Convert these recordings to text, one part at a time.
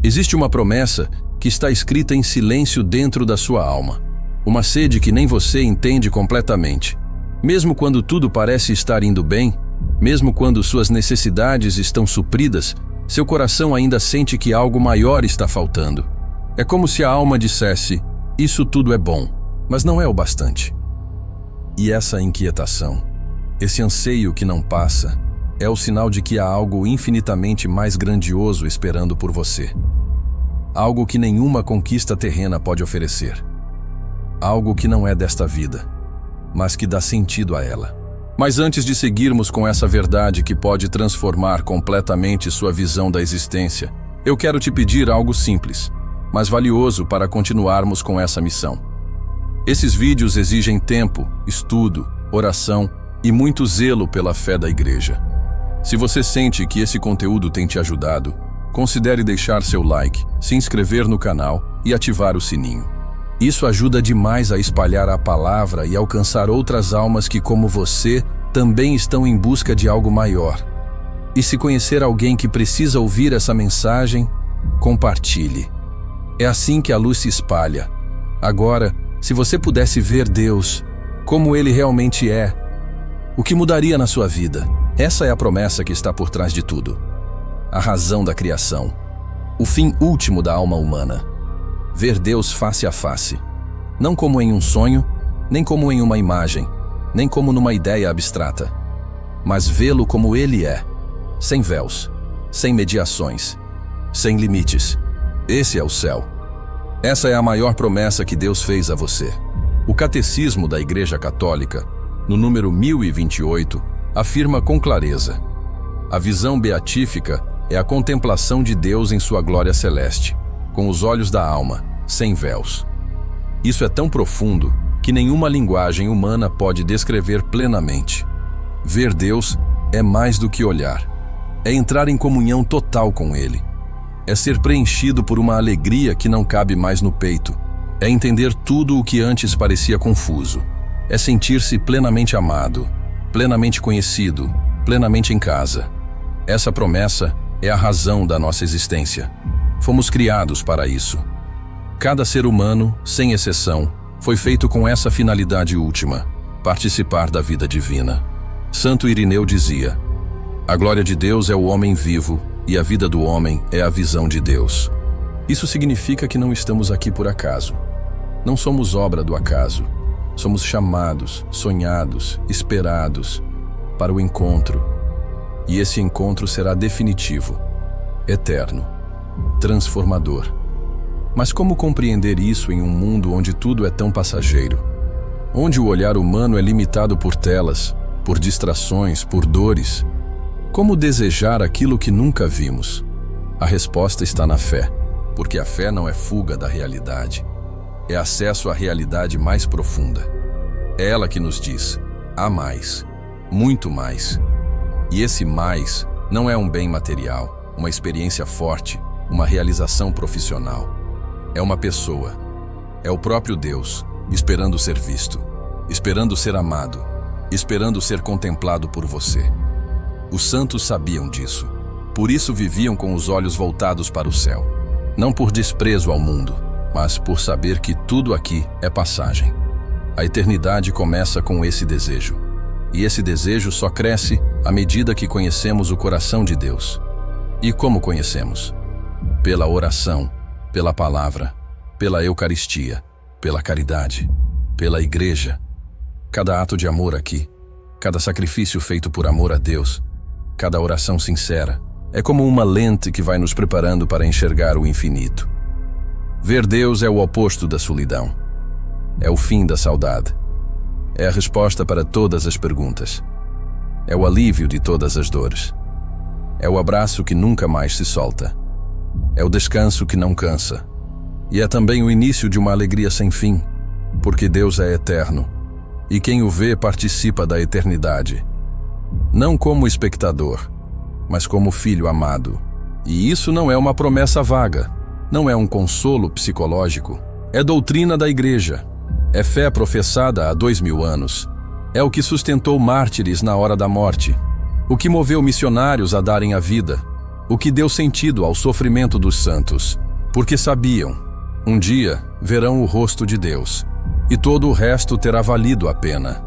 Existe uma promessa que está escrita em silêncio dentro da sua alma. Uma sede que nem você entende completamente. Mesmo quando tudo parece estar indo bem, mesmo quando suas necessidades estão supridas, seu coração ainda sente que algo maior está faltando. É como se a alma dissesse: isso tudo é bom, mas não é o bastante. E essa inquietação, esse anseio que não passa, é o sinal de que há algo infinitamente mais grandioso esperando por você. Algo que nenhuma conquista terrena pode oferecer. Algo que não é desta vida, mas que dá sentido a ela. Mas antes de seguirmos com essa verdade que pode transformar completamente sua visão da existência, eu quero te pedir algo simples, mas valioso para continuarmos com essa missão. Esses vídeos exigem tempo, estudo, oração e muito zelo pela fé da igreja. Se você sente que esse conteúdo tem te ajudado, considere deixar seu like, se inscrever no canal e ativar o sininho. Isso ajuda demais a espalhar a palavra e alcançar outras almas que, como você, também estão em busca de algo maior. E se conhecer alguém que precisa ouvir essa mensagem, compartilhe. É assim que a luz se espalha. Agora, se você pudesse ver Deus como Ele realmente é, o que mudaria na sua vida? Essa é a promessa que está por trás de tudo. A razão da criação. O fim último da alma humana. Ver Deus face a face. Não como em um sonho, nem como em uma imagem, nem como numa ideia abstrata. Mas vê-lo como Ele é. Sem véus, sem mediações, sem limites. Esse é o céu. Essa é a maior promessa que Deus fez a você. O Catecismo da Igreja Católica, no número 1028, afirma com clareza: a visão beatífica é a contemplação de Deus em sua glória celeste, com os olhos da alma, sem véus. Isso é tão profundo que nenhuma linguagem humana pode descrever plenamente. Ver Deus é mais do que olhar. É entrar em comunhão total com Ele. É ser preenchido por uma alegria que não cabe mais no peito. É entender tudo o que antes parecia confuso. É sentir-se plenamente amado, plenamente conhecido, plenamente em casa. Essa promessa é a razão da nossa existência. Fomos criados para isso. Cada ser humano, sem exceção, foi feito com essa finalidade última: participar da vida divina. Santo Irineu dizia: a glória de Deus é o homem vivo e a vida do homem é a visão de Deus. Isso significa que não estamos aqui por acaso. Não somos obra do acaso. Somos chamados, sonhados, esperados para o encontro. E esse encontro será definitivo, eterno, transformador. Mas como compreender isso em um mundo onde tudo é tão passageiro? Onde o olhar humano é limitado por telas, por distrações, por dores? Como desejar aquilo que nunca vimos? A resposta está na fé, porque a fé não é fuga da realidade. É acesso à realidade mais profunda. É ela que nos diz: há mais, muito mais. E esse mais não é um bem material, uma experiência forte, uma realização profissional. É uma pessoa. É o próprio Deus, esperando ser visto, esperando ser amado, esperando ser contemplado por você. Os santos sabiam disso. Por isso viviam com os olhos voltados para o céu. Não por desprezo ao mundo, mas por saber que tudo aqui é passagem. A eternidade começa com esse desejo. E esse desejo só cresce à medida que conhecemos o coração de Deus. E como conhecemos? Pela oração, pela palavra, pela Eucaristia, pela caridade, pela igreja. Cada ato de amor aqui, cada sacrifício feito por amor a Deus, cada oração sincera, é como uma lente que vai nos preparando para enxergar o infinito. Ver Deus é o oposto da solidão. É o fim da saudade. É a resposta para todas as perguntas. É o alívio de todas as dores. É o abraço que nunca mais se solta. É o descanso que não cansa. E é também o início de uma alegria sem fim, porque Deus é eterno, e quem o vê participa da eternidade. Não como espectador, mas como filho amado. E isso não é uma promessa vaga, não é um consolo psicológico, é doutrina da igreja, é fé professada há 2000 anos, é o que sustentou mártires na hora da morte, o que moveu missionários a darem a vida, o que deu sentido ao sofrimento dos santos, porque sabiam, um dia verão o rosto de Deus, e todo o resto terá valido a pena.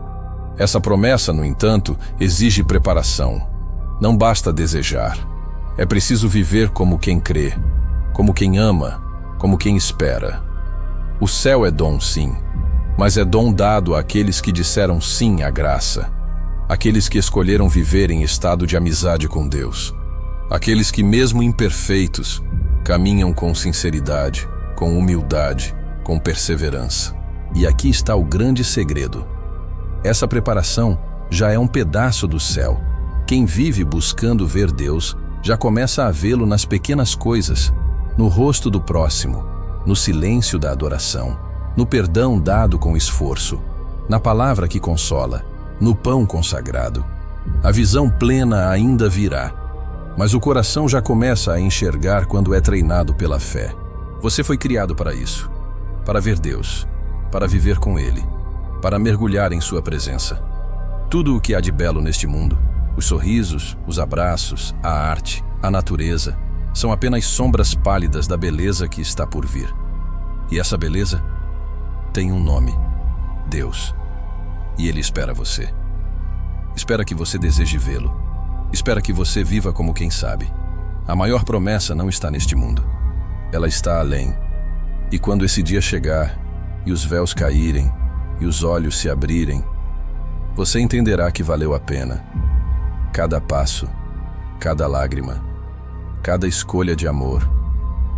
Essa promessa, no entanto, exige preparação. Não basta desejar. É preciso viver como quem crê, como quem ama, como quem espera. O céu é dom, sim, mas é dom dado àqueles que disseram sim à graça, aqueles que escolheram viver em estado de amizade com Deus, aqueles que, mesmo imperfeitos, caminham com sinceridade, com humildade, com perseverança. E aqui está o grande segredo. Essa preparação já é um pedaço do céu. Quem vive buscando ver Deus já começa a vê-lo nas pequenas coisas, no rosto do próximo, no silêncio da adoração, no perdão dado com esforço, na palavra que consola, no pão consagrado. A visão plena ainda virá, mas o coração já começa a enxergar quando é treinado pela fé. Você foi criado para isso, para ver Deus, para viver com Ele, para mergulhar em sua presença. Tudo o que há de belo neste mundo, os sorrisos, os abraços, a arte, a natureza, são apenas sombras pálidas da beleza que está por vir. E essa beleza tem um nome: Deus. E Ele espera você. Espera que você deseje vê-lo. Espera que você viva como quem sabe. A maior promessa não está neste mundo. Ela está além. E quando esse dia chegar, e os véus caírem, e os olhos se abrirem, você entenderá que valeu a pena. Cada passo, cada lágrima, cada escolha de amor,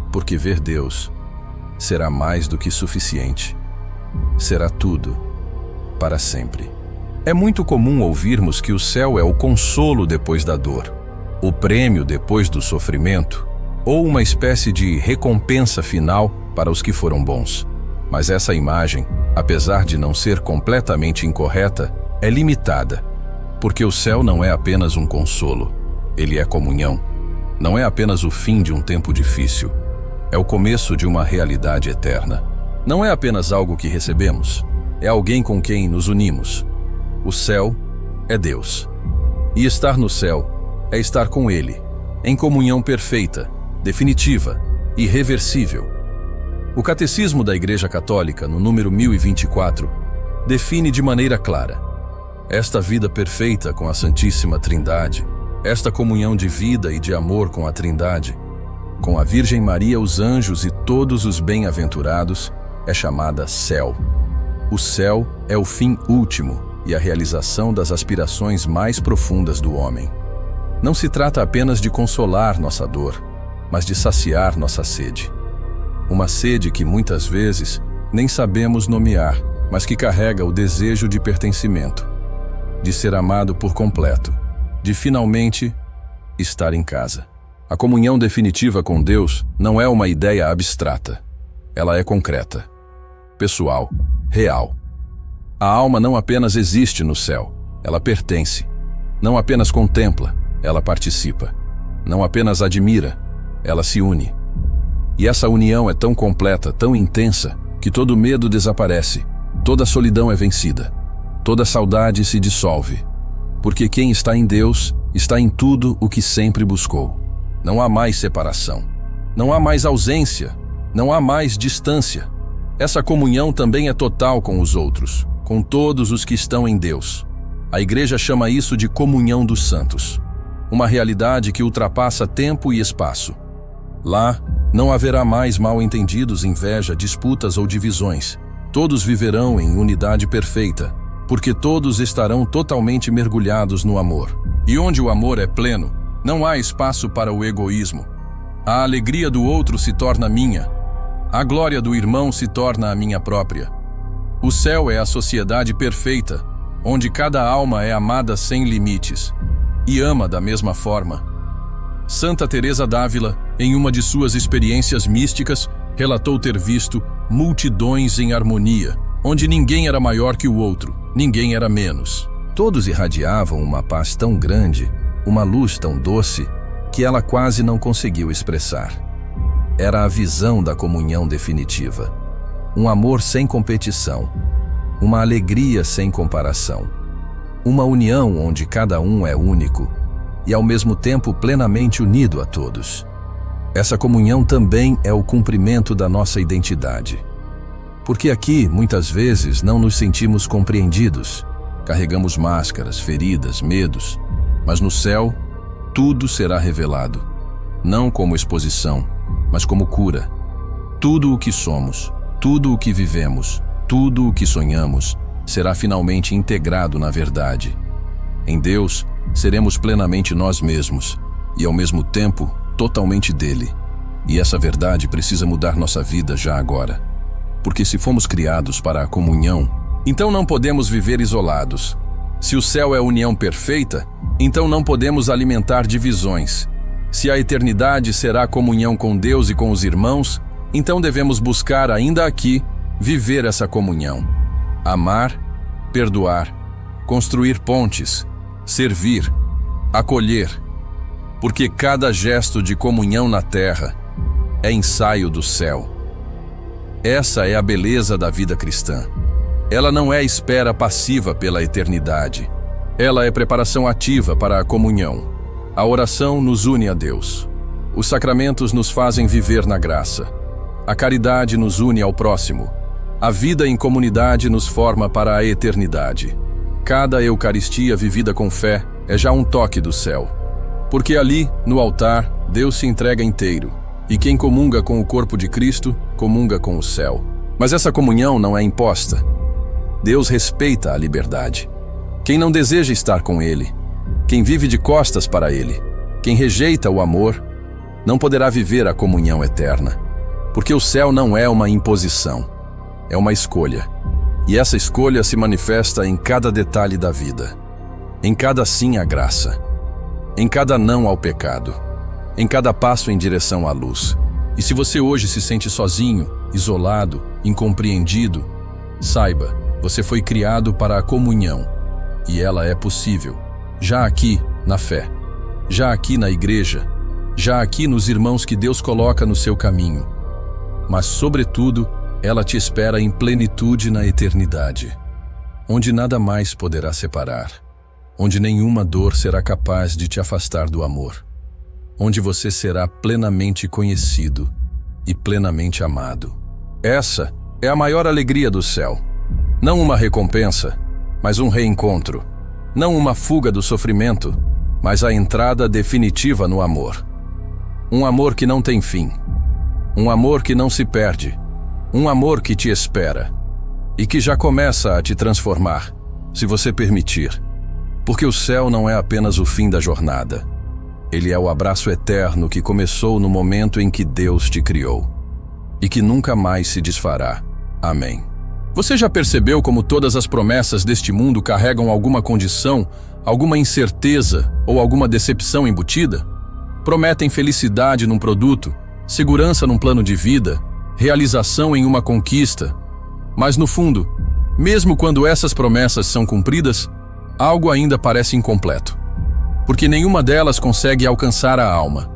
porque ver Deus será mais do que suficiente. Será tudo, para sempre. É muito comum ouvirmos que o céu é o consolo depois da dor, o prêmio depois do sofrimento, ou uma espécie de recompensa final para os que foram bons. Mas essa imagem, apesar de não ser completamente incorreta, é limitada, porque o céu não é apenas um consolo, ele é comunhão. Não é apenas o fim de um tempo difícil, é o começo de uma realidade eterna. Não é apenas algo que recebemos, é alguém com quem nos unimos. O céu é Deus. E estar no céu é estar com Ele, em comunhão perfeita, definitiva, irreversível. O Catecismo da Igreja Católica, no número 1024, define de maneira clara: esta vida perfeita com a Santíssima Trindade, esta comunhão de vida e de amor com a Trindade, com a Virgem Maria, os anjos e todos os bem-aventurados, é chamada céu. O céu é o fim último e a realização das aspirações mais profundas do homem. Não se trata apenas de consolar nossa dor, mas de saciar nossa sede. Uma sede que muitas vezes nem sabemos nomear, mas que carrega o desejo de pertencimento, de ser amado por completo, de finalmente estar em casa. A comunhão definitiva com Deus não é uma ideia abstrata. Ela é concreta, pessoal, real. A alma não apenas existe no céu, ela pertence. Não apenas contempla, ela participa. Não apenas admira, ela se une. E essa união é tão completa, tão intensa, que todo medo desaparece, toda solidão é vencida, toda saudade se dissolve. Porque quem está em Deus está em tudo o que sempre buscou. Não há mais separação, não há mais ausência, não há mais distância. Essa comunhão também é total com os outros, com todos os que estão em Deus. A Igreja chama isso de comunhão dos santos, uma realidade que ultrapassa tempo e espaço. Lá, não haverá mais mal-entendidos, inveja, disputas ou divisões. Todos viverão em unidade perfeita, porque todos estarão totalmente mergulhados no amor. E onde o amor é pleno, não há espaço para o egoísmo. A alegria do outro se torna minha. A glória do irmão se torna a minha própria. O céu é a sociedade perfeita, onde cada alma é amada sem limites e ama da mesma forma. Santa Teresa d'Ávila, em uma de suas experiências místicas, relatou ter visto multidões em harmonia, onde ninguém era maior que o outro, ninguém era menos. Todos irradiavam uma paz tão grande, uma luz tão doce, que ela quase não conseguiu expressar. Era a visão da comunhão definitiva. Um amor sem competição, uma alegria sem comparação, uma união onde cada um é único e ao mesmo tempo plenamente unido a todos. Essa comunhão também é o cumprimento da nossa identidade. Porque aqui, muitas vezes, não nos sentimos compreendidos. Carregamos máscaras, feridas, medos. Mas no céu, tudo será revelado. Não como exposição, mas como cura. Tudo o que somos, tudo o que vivemos, tudo o que sonhamos, será finalmente integrado na verdade. Em Deus, seremos plenamente nós mesmos e, ao mesmo tempo, totalmente dele. E essa verdade precisa mudar nossa vida já agora. Porque se fomos criados para a comunhão, então não podemos viver isolados. Se o céu é a união perfeita, então não podemos alimentar divisões. Se a eternidade será comunhão com Deus e com os irmãos, então devemos buscar ainda aqui viver essa comunhão. Amar, perdoar, construir pontes, servir, acolher. Porque cada gesto de comunhão na terra é ensaio do céu. Essa é a beleza da vida cristã. Ela não é espera passiva pela eternidade. Ela é preparação ativa para a comunhão. A oração nos une a Deus. Os sacramentos nos fazem viver na graça. A caridade nos une ao próximo. A vida em comunidade nos forma para a eternidade. Cada Eucaristia vivida com fé é já um toque do céu. Porque ali, no altar, Deus se entrega inteiro. E quem comunga com o corpo de Cristo, comunga com o céu. Mas essa comunhão não é imposta. Deus respeita a liberdade. Quem não deseja estar com Ele, quem vive de costas para Ele, quem rejeita o amor, não poderá viver a comunhão eterna. Porque o céu não é uma imposição, é uma escolha. E essa escolha se manifesta em cada detalhe da vida. Em cada sim à graça. Em cada não ao pecado. Em cada passo em direção à luz. E se você hoje se sente sozinho, isolado, incompreendido, saiba, você foi criado para a comunhão. E ela é possível. Já aqui, na fé. Já aqui na igreja. Já aqui nos irmãos que Deus coloca no seu caminho. Mas, sobretudo, ela te espera em plenitude na eternidade, onde nada mais poderá separar, onde nenhuma dor será capaz de te afastar do amor, onde você será plenamente conhecido e plenamente amado. Essa é a maior alegria do céu. Não uma recompensa, mas um reencontro. Não uma fuga do sofrimento, mas a entrada definitiva no amor. Um amor que não tem fim. Um amor que não se perde. Um amor que te espera. E que já começa a te transformar, se você permitir. Porque o céu não é apenas o fim da jornada. Ele é o abraço eterno que começou no momento em que Deus te criou. E que nunca mais se desfará. Amém. Você já percebeu como todas as promessas deste mundo carregam alguma condição, alguma incerteza ou alguma decepção embutida? Prometem felicidade num produto, segurança num plano de vida, realização em uma conquista. Mas no fundo, mesmo quando essas promessas são cumpridas, algo ainda parece incompleto. Porque nenhuma delas consegue alcançar a alma.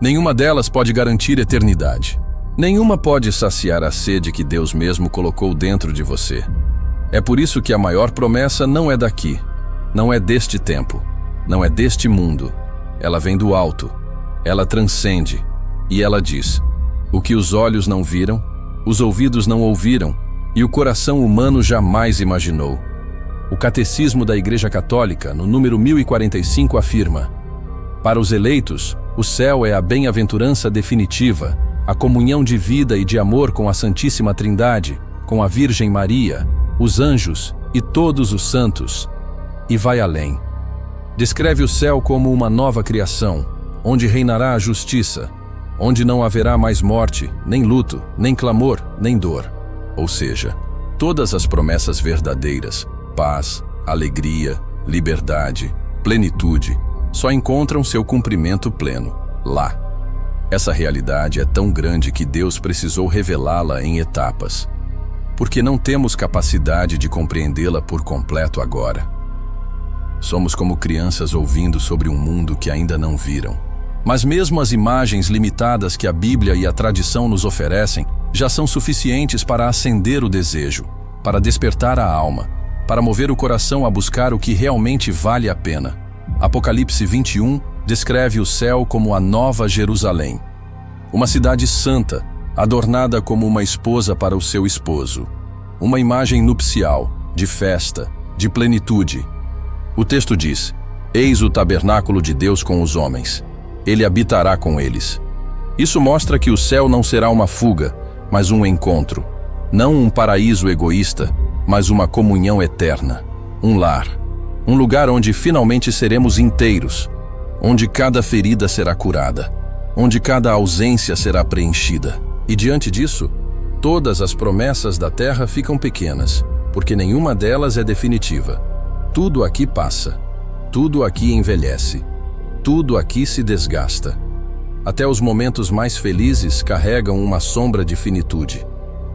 Nenhuma delas pode garantir eternidade. Nenhuma pode saciar a sede que Deus mesmo colocou dentro de você. É por isso que a maior promessa não é daqui, não é deste tempo, não é deste mundo. Ela vem do alto, ela transcende, e ela diz: o que os olhos não viram, os ouvidos não ouviram, e o coração humano jamais imaginou. O Catecismo da Igreja Católica, no número 1045, afirma: para os eleitos, o céu é a bem-aventurança definitiva, a comunhão de vida e de amor com a Santíssima Trindade, com a Virgem Maria, os anjos e todos os santos. E vai além. Descreve o céu como uma nova criação, onde reinará a justiça, onde não haverá mais morte, nem luto, nem clamor, nem dor. Ou seja, todas as promessas verdadeiras, paz, alegria, liberdade, plenitude, só encontram seu cumprimento pleno lá. Essa realidade é tão grande que Deus precisou revelá-la em etapas, porque não temos capacidade de compreendê-la por completo agora. Somos como crianças ouvindo sobre um mundo que ainda não viram. Mas mesmo as imagens limitadas que a Bíblia e a tradição nos oferecem já são suficientes para acender o desejo, para despertar a alma, para mover o coração a buscar o que realmente vale a pena. Apocalipse 21 descreve o céu como a Nova Jerusalém, uma cidade santa, adornada como uma esposa para o seu esposo, uma imagem nupcial, de festa, de plenitude. O texto diz: Eis o tabernáculo de Deus com os homens. Ele habitará com eles. Isso mostra que o céu não será uma fuga, mas um encontro. Não um paraíso egoísta, mas uma comunhão eterna. Um lar. Um lugar onde finalmente seremos inteiros. Onde cada ferida será curada. Onde cada ausência será preenchida. E diante disso, todas as promessas da terra ficam pequenas, porque nenhuma delas é definitiva. Tudo aqui passa. Tudo aqui envelhece. Tudo aqui se desgasta. Até os momentos mais felizes carregam uma sombra de finitude.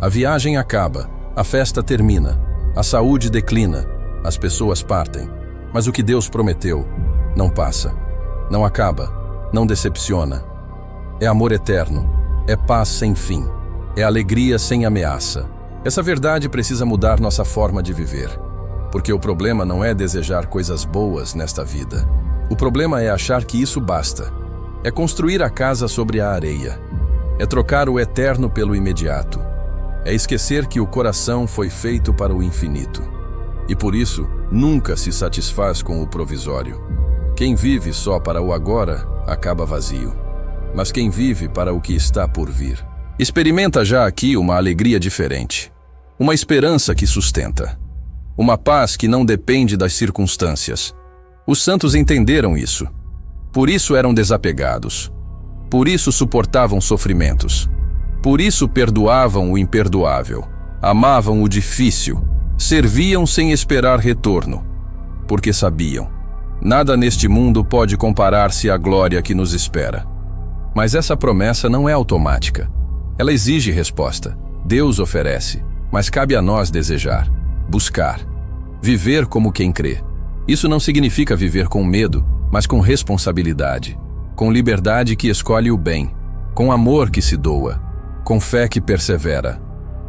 A viagem acaba, a festa termina, a saúde declina, as pessoas partem. Mas o que Deus prometeu não passa, não acaba, não decepciona. É amor eterno, é paz sem fim, é alegria sem ameaça. Essa verdade precisa mudar nossa forma de viver. Porque o problema não é desejar coisas boas nesta vida. O problema é achar que isso basta. É construir a casa sobre a areia. É trocar o eterno pelo imediato. É esquecer que o coração foi feito para o infinito. E por isso, nunca se satisfaz com o provisório. Quem vive só para o agora, acaba vazio. Mas quem vive para o que está por vir, experimenta já aqui uma alegria diferente. Uma esperança que sustenta. Uma paz que não depende das circunstâncias. Os santos entenderam isso. Por isso eram desapegados. Por isso suportavam sofrimentos. Por isso perdoavam o imperdoável. Amavam o difícil. Serviam sem esperar retorno. Porque sabiam: nada neste mundo pode comparar-se à glória que nos espera. Mas essa promessa não é automática. Ela exige resposta. Deus oferece, mas cabe a nós desejar. Buscar. Viver como quem crê. Isso não significa viver com medo, mas com responsabilidade. Com liberdade que escolhe o bem. Com amor que se doa. Com fé que persevera.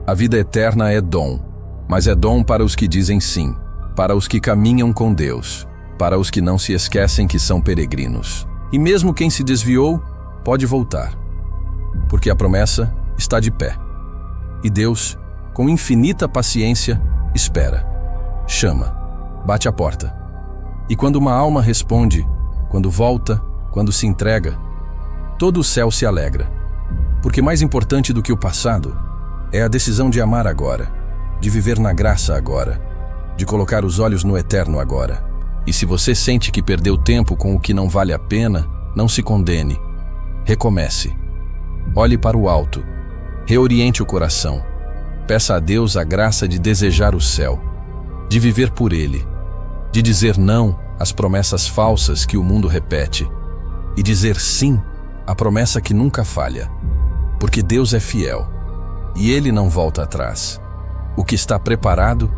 A vida eterna é dom, mas é dom para os que dizem sim, para os que caminham com Deus, para os que não se esquecem que são peregrinos. E mesmo quem se desviou, pode voltar. Porque a promessa está de pé. E Deus, com infinita paciência, espera, chama, bate a porta. E quando uma alma responde, quando volta, quando se entrega, todo o céu se alegra. Porque mais importante do que o passado é a decisão de amar agora, de viver na graça agora, de colocar os olhos no eterno agora. E se você sente que perdeu tempo com o que não vale a pena, não se condene. Recomece. Olhe para o alto. Reoriente o coração. Peça a Deus a graça de desejar o céu, de viver por Ele, de dizer não às promessas falsas que o mundo repete e dizer sim à promessa que nunca falha, porque Deus é fiel e Ele não volta atrás. O que está preparado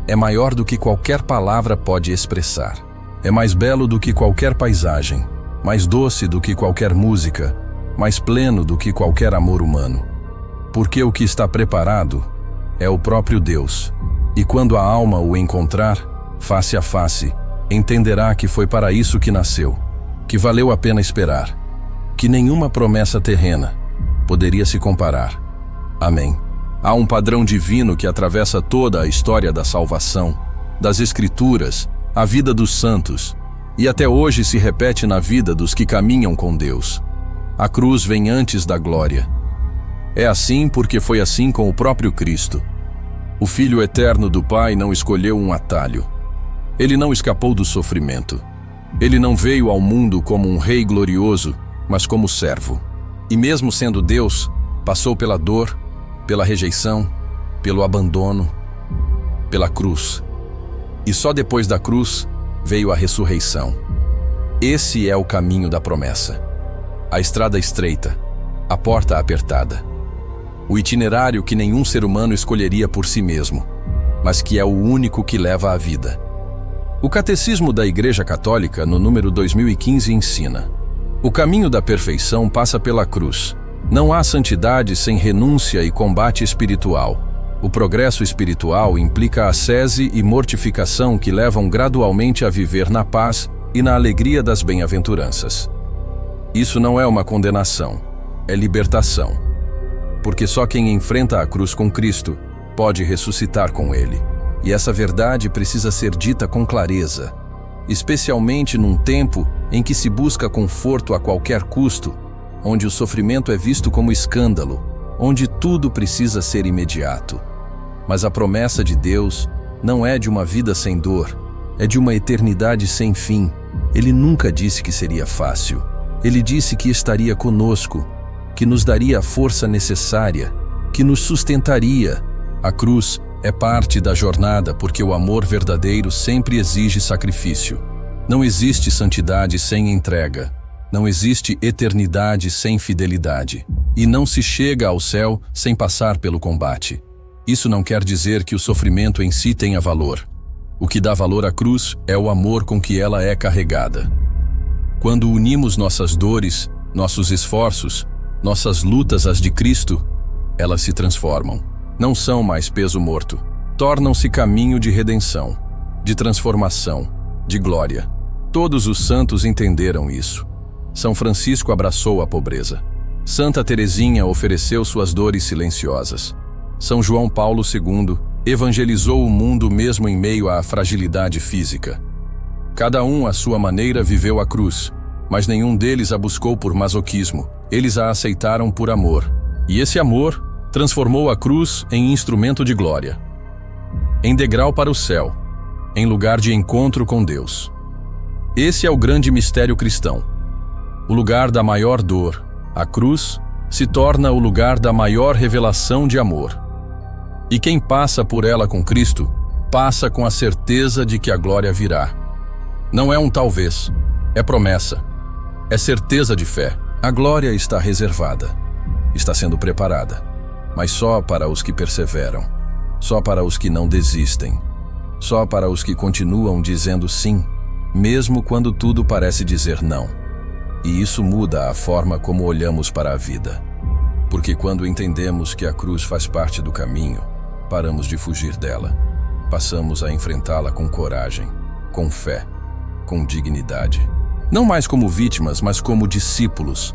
é maior do que qualquer palavra pode expressar. É mais belo do que qualquer paisagem, mais doce do que qualquer música, mais pleno do que qualquer amor humano. Porque o que está preparado é o próprio Deus. E quando a alma o encontrar, face a face, entenderá que foi para isso que nasceu, que valeu a pena esperar, que nenhuma promessa terrena poderia se comparar. Amém. Há um padrão divino que atravessa toda a história da salvação, das Escrituras, a vida dos santos, e até hoje se repete na vida dos que caminham com Deus. A cruz vem antes da glória. É assim porque foi assim com o próprio Cristo. O Filho eterno do Pai não escolheu um atalho. Ele não escapou do sofrimento. Ele não veio ao mundo como um rei glorioso, mas como servo. E mesmo sendo Deus, passou pela dor, pela rejeição, pelo abandono, pela cruz. E só depois da cruz veio a ressurreição. Esse é o caminho da promessa. A estrada estreita, a porta apertada. O itinerário que nenhum ser humano escolheria por si mesmo, mas que é o único que leva à vida. O Catecismo da Igreja Católica, no número 2015, ensina: o caminho da perfeição passa pela cruz. Não há santidade sem renúncia e combate espiritual. O progresso espiritual implica ascese e mortificação que levam gradualmente a viver na paz e na alegria das bem-aventuranças. Isso não é uma condenação, é libertação. Porque só quem enfrenta a cruz com Cristo pode ressuscitar com Ele. E essa verdade precisa ser dita com clareza, especialmente num tempo em que se busca conforto a qualquer custo, onde o sofrimento é visto como escândalo, onde tudo precisa ser imediato. Mas a promessa de Deus não é de uma vida sem dor, é de uma eternidade sem fim. Ele nunca disse que seria fácil. Ele disse que estaria conosco, que nos daria a força necessária, que nos sustentaria. A cruz é parte da jornada porque o amor verdadeiro sempre exige sacrifício. Não existe santidade sem entrega. Não existe eternidade sem fidelidade. E não se chega ao céu sem passar pelo combate. Isso não quer dizer que o sofrimento em si tenha valor. O que dá valor à cruz é o amor com que ela é carregada. Quando unimos nossas dores, nossos esforços, nossas lutas às de Cristo, elas se transformam. Não são mais peso morto. Tornam-se caminho de redenção, de transformação, de glória. Todos os santos entenderam isso. São Francisco abraçou a pobreza. Santa Teresinha ofereceu suas dores silenciosas. São João Paulo II evangelizou o mundo mesmo em meio à fragilidade física. Cada um, à sua maneira, viveu a cruz, mas nenhum deles a buscou por masoquismo. Eles a aceitaram por amor. E esse amor transformou a cruz em instrumento de glória, em degrau para o céu, em lugar de encontro com Deus. Esse é o grande mistério cristão. O lugar da maior dor, a cruz, se torna o lugar da maior revelação de amor. E quem passa por ela com Cristo, passa com a certeza de que a glória virá. Não é um talvez, é promessa, é certeza de fé. A glória está reservada, está sendo preparada, mas só para os que perseveram, só para os que não desistem, só para os que continuam dizendo sim, mesmo quando tudo parece dizer não. E isso muda a forma como olhamos para a vida. Porque quando entendemos que a cruz faz parte do caminho, paramos de fugir dela. Passamos a enfrentá-la com coragem, com fé, com dignidade. Não mais como vítimas, mas como discípulos.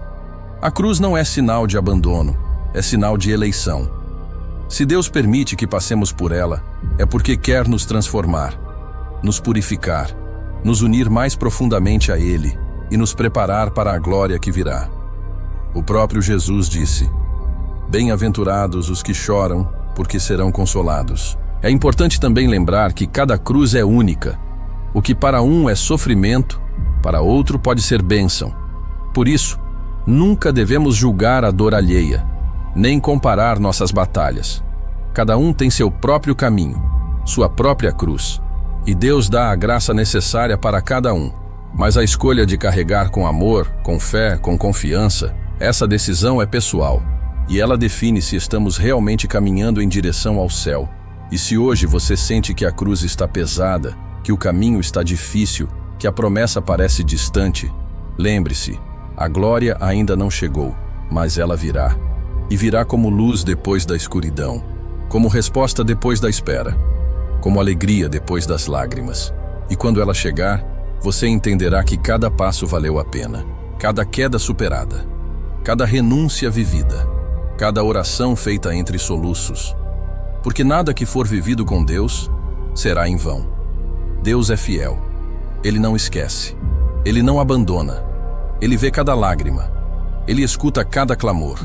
A cruz não é sinal de abandono, é sinal de eleição. Se Deus permite que passemos por ela, é porque quer nos transformar, nos purificar, nos unir mais profundamente a Ele e nos preparar para a glória que virá. O próprio Jesus disse: "Bem-aventurados os que choram, porque serão consolados." É importante também lembrar que cada cruz é única. O que para um é sofrimento, para outro pode ser bênção. Por isso, nunca devemos julgar a dor alheia, nem comparar nossas batalhas. Cada um tem seu próprio caminho, sua própria cruz, e Deus dá a graça necessária para cada um. Mas a escolha de carregar com amor, com fé, com confiança, essa decisão é pessoal, e ela define se estamos realmente caminhando em direção ao céu. E se hoje você sente que a cruz está pesada, que o caminho está difícil, que a promessa parece distante, lembre-se, a glória ainda não chegou, mas ela virá. E virá como luz depois da escuridão, como resposta depois da espera, como alegria depois das lágrimas. E quando ela chegar, você entenderá que cada passo valeu a pena, cada queda superada, cada renúncia vivida, cada oração feita entre soluços. Porque nada que for vivido com Deus será em vão. Deus é fiel. Ele não esquece. Ele não abandona. Ele vê cada lágrima. Ele escuta cada clamor.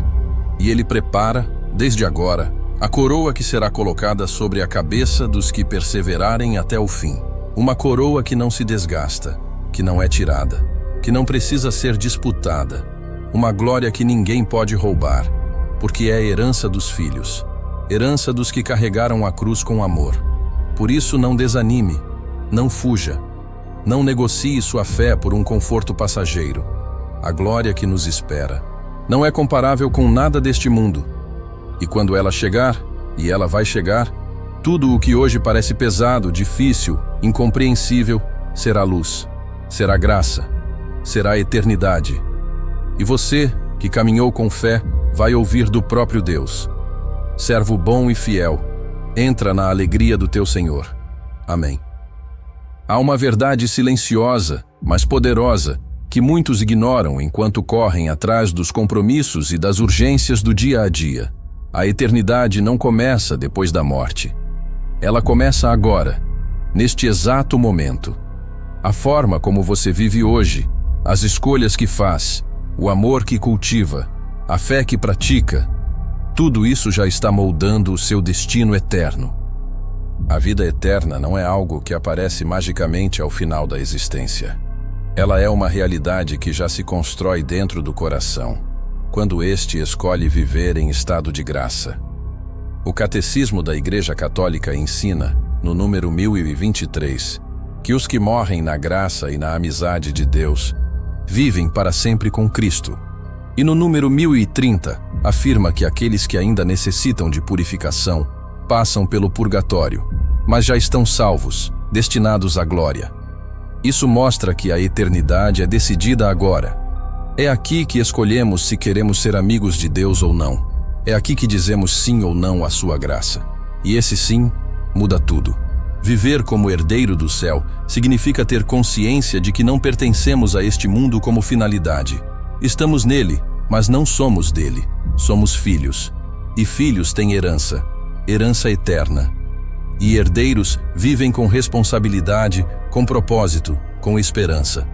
E Ele prepara, desde agora, a coroa que será colocada sobre a cabeça dos que perseverarem até o fim. Uma coroa que não se desgasta, que não é tirada, que não precisa ser disputada. Uma glória que ninguém pode roubar, porque é a herança dos filhos, herança dos que carregaram a cruz com amor. Por isso não desanime, não fuja, não negocie sua fé por um conforto passageiro. A glória que nos espera não é comparável com nada deste mundo. E quando ela chegar, e ela vai chegar, tudo o que hoje parece pesado, difícil, incompreensível, será luz, será graça, será eternidade. E você, que caminhou com fé, vai ouvir do próprio Deus: servo bom e fiel, entra na alegria do teu Senhor. Amém. Há uma verdade silenciosa mas poderosa, que muitos ignoram enquanto correm atrás dos compromissos e das urgências do dia a dia. A eternidade não começa depois da morte. Ela começa agora, neste exato momento. A forma como você vive hoje, as escolhas que faz, o amor que cultiva, a fé que pratica, tudo isso já está moldando o seu destino eterno. A vida eterna não é algo que aparece magicamente ao final da existência. Ela é uma realidade que já se constrói dentro do coração, quando este escolhe viver em estado de graça. O Catecismo da Igreja Católica ensina, no número 1023, que os que morrem na graça e na amizade de Deus vivem para sempre com Cristo. E no número 1030, afirma que aqueles que ainda necessitam de purificação passam pelo purgatório, mas já estão salvos, destinados à glória. Isso mostra que a eternidade é decidida agora. É aqui que escolhemos se queremos ser amigos de Deus ou não. É aqui que dizemos sim ou não à sua graça. E esse sim muda tudo. Viver como herdeiro do céu significa ter consciência de que não pertencemos a este mundo como finalidade. Estamos nele, mas não somos dele. Somos filhos. E filhos têm herança, herança eterna. E herdeiros vivem com responsabilidade, com propósito, com esperança.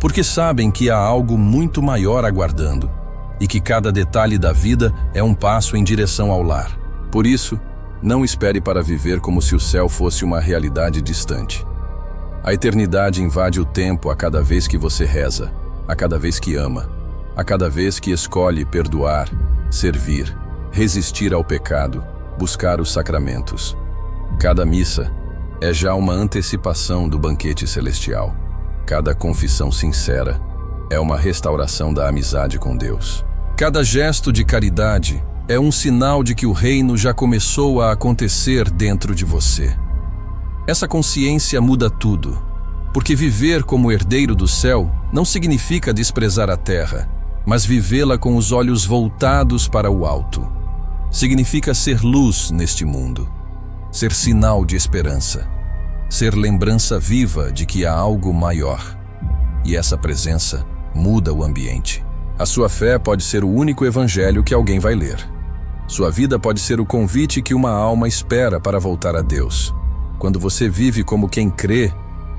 Porque sabem que há algo muito maior aguardando, e que cada detalhe da vida é um passo em direção ao lar. Por isso, não espere para viver como se o céu fosse uma realidade distante. A eternidade invade o tempo a cada vez que você reza, a cada vez que ama, a cada vez que escolhe perdoar, servir, resistir ao pecado, buscar os sacramentos. Cada missa é já uma antecipação do banquete celestial. Cada confissão sincera é uma restauração da amizade com Deus. Cada gesto de caridade é um sinal de que o reino já começou a acontecer dentro de você. Essa consciência muda tudo, porque viver como herdeiro do céu não significa desprezar a terra, mas vivê-la com os olhos voltados para o alto. Significa ser luz neste mundo, ser sinal de esperança, ser lembrança viva de que há algo maior. E essa presença muda o ambiente. A sua fé pode ser o único evangelho que alguém vai ler. Sua vida pode ser o convite que uma alma espera para voltar a Deus. Quando você vive como quem crê,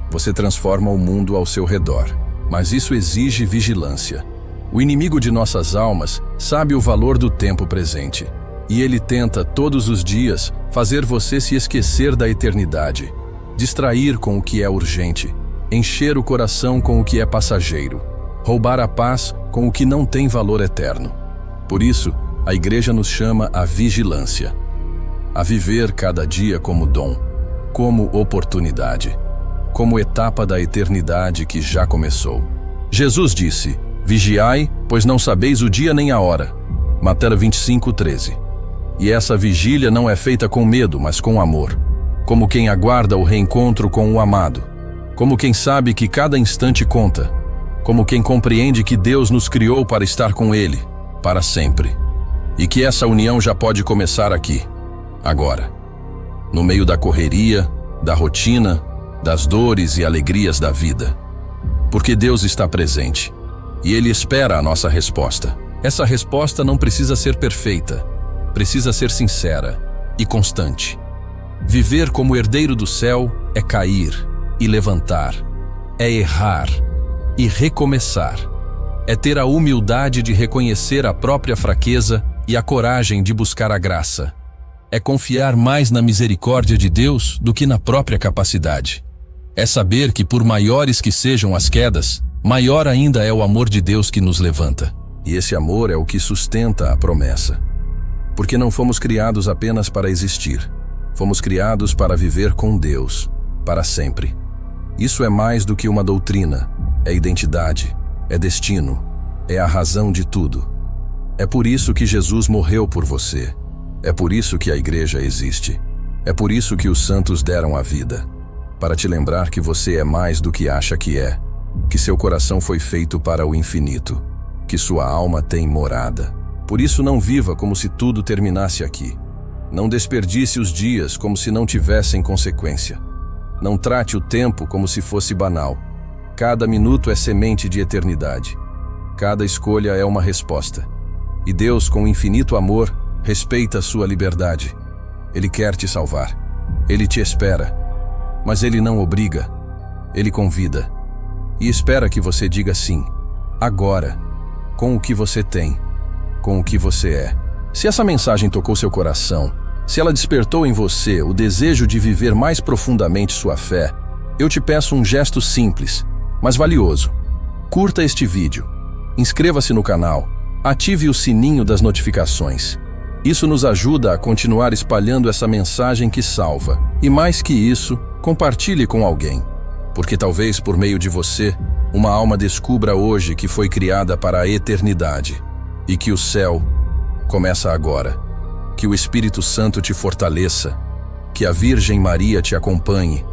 você transforma o mundo ao seu redor. Mas isso exige vigilância. O inimigo de nossas almas sabe o valor do tempo presente. E ele tenta, todos os dias, fazer você se esquecer da eternidade, distrair com o que é urgente, encher o coração com o que é passageiro, roubar a paz com o que não tem valor eterno. Por isso, a Igreja nos chama à vigilância, a viver cada dia como dom, como oportunidade, como etapa da eternidade que já começou. Jesus disse: vigiai, pois não sabeis o dia nem a hora. Mateus 25:13. E essa vigília não é feita com medo, mas com amor, como quem aguarda o reencontro com o amado, como quem sabe que cada instante conta, como quem compreende que Deus nos criou para estar com Ele, para sempre, e que essa união já pode começar aqui, agora, no meio da correria, da rotina, das dores e alegrias da vida. Porque Deus está presente, e Ele espera a nossa resposta. Essa resposta não precisa ser perfeita, precisa ser sincera e constante. Viver como herdeiro do céu é cair e levantar, é errar e recomeçar, é ter a humildade de reconhecer a própria fraqueza e a coragem de buscar a graça, é confiar mais na misericórdia de Deus do que na própria capacidade. É saber que, por maiores que sejam as quedas, maior ainda é o amor de Deus que nos levanta. E esse amor é o que sustenta a promessa. Porque não fomos criados apenas para existir. Fomos criados para viver com Deus, para sempre. Isso é mais do que uma doutrina, é identidade, é destino, é a razão de tudo. É por isso que Jesus morreu por você. É por isso que a Igreja existe. É por isso que os santos deram a vida. Para te lembrar que você é mais do que acha que é. Que seu coração foi feito para o infinito. Que sua alma tem morada. Por isso não viva como se tudo terminasse aqui. Não desperdice os dias como se não tivessem consequência. Não trate o tempo como se fosse banal. Cada minuto é semente de eternidade. Cada escolha é uma resposta. E Deus, com infinito amor, respeita sua liberdade. Ele quer te salvar. Ele te espera. Mas Ele não obriga. Ele convida. E espera que você diga sim. Agora. Com o que você tem. Com o que você é. Se essa mensagem tocou seu coração, se ela despertou em você o desejo de viver mais profundamente sua fé, eu te peço um gesto simples, mas valioso. Curta este vídeo. Inscreva-se no canal. Ative o sininho das notificações. Isso nos ajuda a continuar espalhando essa mensagem que salva. E mais que isso, compartilhe com alguém. Porque talvez por meio de você, uma alma descubra hoje que foi criada para a eternidade. E que o céu começa agora. Que o Espírito Santo te fortaleça. Que a Virgem Maria te acompanhe.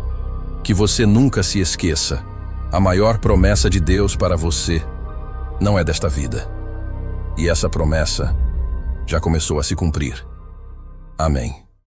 Que você nunca se esqueça. A maior promessa de Deus para você não é desta vida. E essa promessa já começou a se cumprir. Amém.